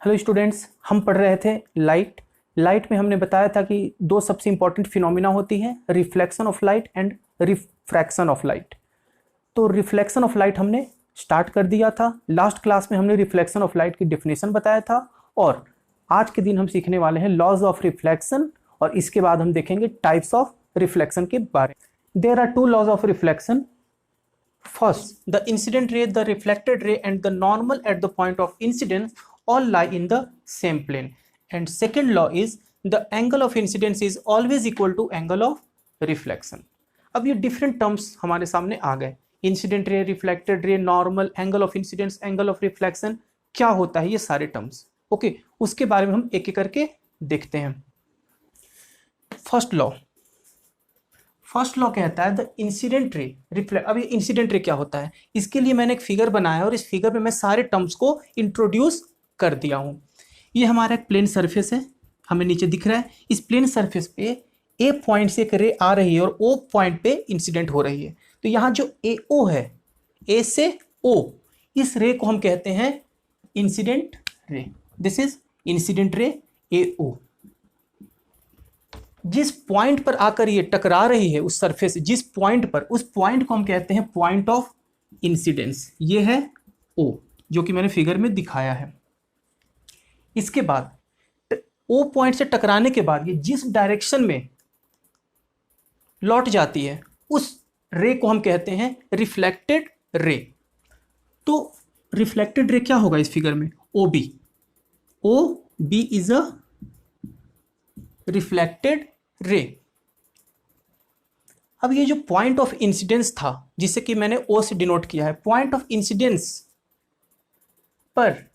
Hello students, हम पढ़ रहे थे लाइट में हमने बताया था कि दो सबसे इंपॉर्टेंट फिनोमिना होती है, reflection of light and refraction of light. तो रिफ्लेक्शन ऑफ लाइट हमने स्टार्ट कर दिया था। लास्ट क्लास में हमने रिफ्लेक्शन ऑफ लाइट की डेफिनेशन बताया था और आज के दिन हम सीखने वाले हैं लॉज ऑफ रिफ्लेक्शन और इसके बाद हम देखेंगे टाइप्स ऑफ रिफ्लेक्शन के बारे में। There are two laws of reflection. First, the incident ray, the reflected ray and the normal at the point of incidence all lie in the same plane. And second law is the angle of incidence is always equal to angle of reflection. अब ये different terms हमारे सामने आ गए। Incident ray, reflected ray, normal, angle of incidence, angle of reflection, क्या होता है ये सारे terms। ओके, उसके बारे में हम एक एक करके देखते हैं। फर्स्ट लॉ कहता है द इंसिडेंट रे रिफ्लेक्ट। अब ये इंसिडेंट रे क्या होता है, इसके लिए मैंने एक फिगर बनाया है और इस फिगर में मैं सारे टर्म्स को इंट्रोड्यूस कर दिया हूँ। ये हमारा एक प्लेन सरफेस है, हमें नीचे दिख रहा है। इस प्लेन सरफेस पे ए पॉइंट से एक रे आ रही है और ओ पॉइंट पे इंसिडेंट हो रही है। तो यहाँ जो ए ओ है, ए से ओ, इस रे को हम कहते हैं incident ray. This is incident ray ए ओ। जिस पॉइंट पर आकर ये टकरा रही है उस सरफेस, जिस पॉइंट पर, उस पॉइंट को हम कहते हैं पॉइंट ऑफ इंसिडेंस। ये है ओ, जो कि मैंने फिगर में दिखाया है। इसके बाद ओ पॉइंट से टकराने के बाद ये जिस डायरेक्शन में लौट जाती है उस रे को हम कहते हैं रिफ्लेक्टेड रे। तो रिफ्लेक्टेड रे क्या होगा इस फिगर में, O B. O B is a reflected ray. अब ये जो पॉइंट ऑफ इंसिडेंस था जिसे कि मैंने ओ से डिनोट किया है, पॉइंट ऑफ इंसिडेंस पर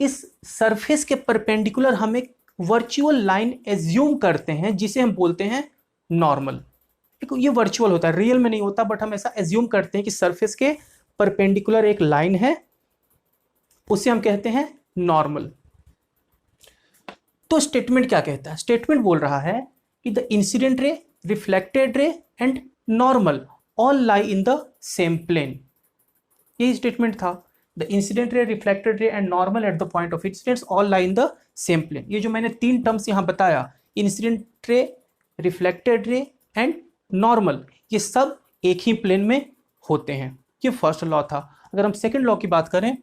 इस सरफेस के परपेंडिकुलर हम एक वर्चुअल लाइन एज्यूम करते हैं जिसे हम बोलते हैं नॉर्मल। ये वर्चुअल होता है, रियल में नहीं होता, बट हम ऐसा एज्यूम करते हैं कि सरफेस के परपेंडिकुलर एक लाइन है, उसे हम कहते हैं नॉर्मल। तो स्टेटमेंट क्या कहता है, स्टेटमेंट बोल रहा है कि the incident ray, reflected ray and normal all lie in the same plane. यही स्टेटमेंट था, the incident ray, reflected ray and normal at the point of incidence all lie in the same plane. ये जो मैंने तीन terms यहां बताया, incident ray, reflected ray and normal, ये सब एक ही प्लेन में होते हैं। ये फर्स्ट लॉ था। अगर हम सेकेंड लॉ की बात करें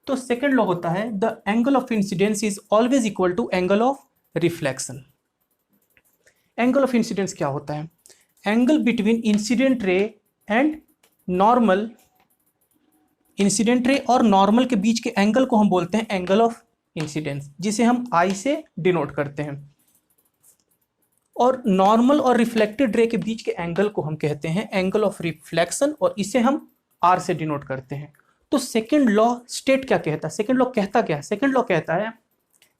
तो सेकेंड लॉ होता है the angle of incidence is always equal to angle of reflection. Angle of incidence क्या होता है, angle between incident ray and normal. Incident ray और नॉर्मल के बीच के एंगल को हम बोलते हैं एंगल ऑफ इंसिडेंस, जिसे हम आई से डिनोट करते हैं। और नॉर्मल और रिफ्लेक्टेड रे के बीच के एंगल को हम कहते हैं एंगल ऑफ रिफ्लेक्शन और इसे हम आर से डिनोट करते हैं। तो सेकेंड लॉ स्टेट क्या कहता है, सेकेंड लॉ कहता क्या है, सेकेंड लॉ कहता है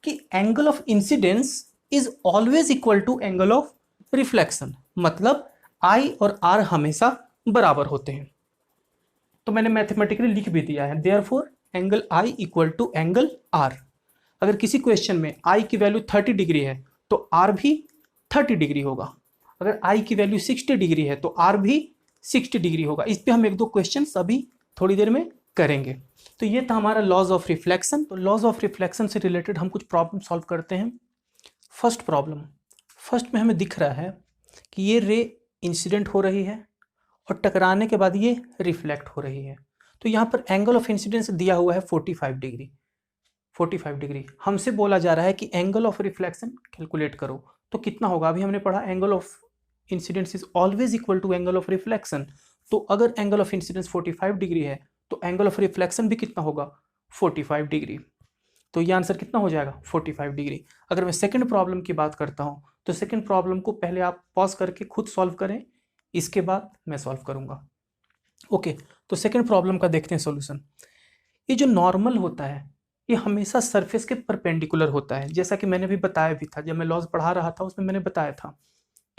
कि angle of incidence is always equal to angle of reflection. मतलब आई और आर हमेशा बराबर होते हैं। तो मैंने मैथमेटिकली लिख भी दिया है, therefore angle i equal to angle r. अगर किसी क्वेश्चन में आई की वैल्यू 30 डिग्री है तो आर भी 30 डिग्री होगा। अगर आई की वैल्यू 60 डिग्री है तो आर भी 60 डिग्री होगा। इस पे हम एक दो क्वेश्चन अभी थोड़ी देर में करेंगे। तो ये था हमारा लॉज ऑफ रिफ्लेक्शन। तो लॉज ऑफ रिफ्लेक्शन से रिलेटेड हम कुछ प्रॉब्लम सॉल्व करते हैं। फर्स्ट प्रॉब्लम, फर्स्ट में हमें दिख रहा है कि ये रे इंसिडेंट हो रही है और टकराने के बाद ये रिफ्लेक्ट हो रही है। तो यहाँ पर एंगल ऑफ इंसिडेंस दिया हुआ है 45 डिग्री। 45 डिग्री हमसे बोला जा रहा है कि एंगल ऑफ रिफ्लेक्शन कैलकुलेट करो। तो कितना होगा, अभी हमने पढ़ा angle of incidence is always equal to angle of reflection. तो अगर एंगल ऑफ इंसिडेंस 45 डिग्री है तो एंगल ऑफ रिफ्लेक्शन भी कितना होगा, 45 डिग्री। तो ये आंसर कितना हो जाएगा, 45 डिग्री। अगर मैं सेकंड प्रॉब्लम की बात करता हूँ तो सेकंड प्रॉब्लम को पहले आप पॉज करके खुद सॉल्व करें, इसके बाद मैं सॉल्व करूँगा। ओके, तो सेकंड प्रॉब्लम का देखते हैं सॉल्यूशन। ये जो नॉर्मल होता है ये हमेशा सरफेस के परपेंडिकुलर होता है। जैसा कि मैंने भी बताया भी था, जब मैं लॉज पढ़ा रहा था उसमें मैंने बताया था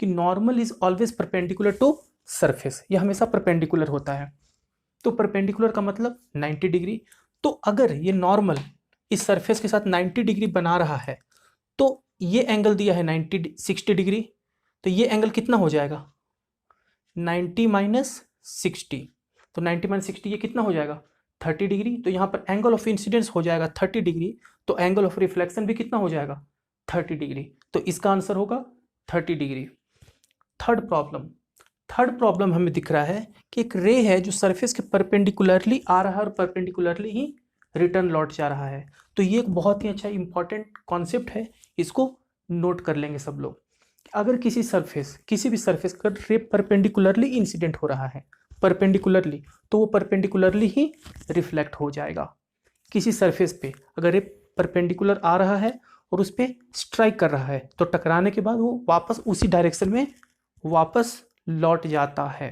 कि normal is always perpendicular to surface. ये हमेशा परपेंडिकुलर होता है। तो परपेंडिकुलर का मतलब 90 डिग्री। तो अगर ये नॉर्मल इस सरफेस के साथ 90 डिग्री बना रहा है तो ये एंगल दिया है 60 डिग्री। तो ये एंगल कितना हो जाएगा, 90 माइनस 60। तो 90 माइनस 60 ये कितना हो जाएगा, 30 डिग्री, तो यहाँ पर एंगल ऑफ इंसिडेंस हो जाएगा 30 डिग्री, तो एंगल ऑफ रिफ्लेक्शन भी कितना हो जाएगा 30 डिग्री, तो इसका आंसर होगा 30 डिग्री। थर्ड प्रॉब्लम हमें दिख रहा है कि एक रे है जो सरफेस के परपेंडिकुलरली आ रहा है और परपेंडिकुलरली ही रिटर्न लौट जा रहा है। तो ये एक बहुत ही अच्छा इंपॉर्टेंट कॉन्सेप्ट है, इसको नोट कर लेंगे सब लोग। अगर किसी भी सरफेस का रे परपेंडिकुलरली इंसिडेंट हो रहा है, परपेंडिकुलरली, तो वो परपेंडिकुलरली ही रिफ्लेक्ट हो जाएगा। किसी सरफेस पे अगर रे परपेंडिकुलर आ रहा है और उस पर स्ट्राइक कर रहा है, तो टकराने के बाद वो वापस उसी डायरेक्शन में वापस लौट जाता है।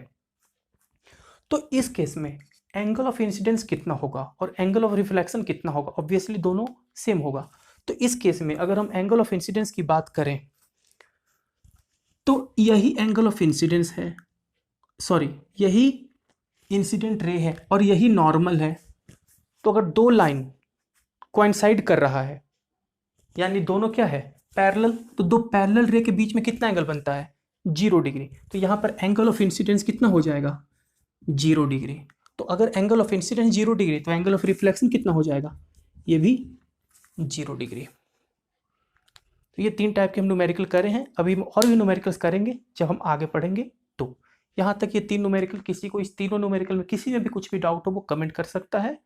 तो इस केस में एंगल ऑफ इंसिडेंस कितना होगा और एंगल ऑफ रिफ्लेक्शन कितना होगा, ऑब्वियसली दोनों सेम होगा। तो इस केस में अगर हम एंगल ऑफ इंसिडेंस की बात करें तो यही एंगल ऑफ इंसिडेंस है, यही इंसिडेंट रे है और यही नॉर्मल है। तो अगर दो लाइन कोइंसाइड कर रहा है, यानी दोनों क्या है पैरेलल, तो दो पैरेलल रे के बीच में कितना एंगल बनता है 0 डिग्री। तो यहाँ पर एंगल ऑफ इंसिडेंस कितना हो जाएगा 0 डिग्री। तो अगर एंगल ऑफ इंसिडेंस 0 डिग्री तो एंगल ऑफ रिफ्लेक्शन कितना हो जाएगा, ये भी 0 डिग्री। तो ये 3 टाइप के हम न्यूमेरिकल करे हैं, अभी हम और भी न्यूमेरिकल्स करेंगे जब हम आगे पढ़ेंगे। तो यहाँ तक ये 3 न्यूमेरिकल, किसी को इस तीनों न्यूमेरिकल में किसी में भी कुछ भी डाउट हो वो कमेंट कर सकता है।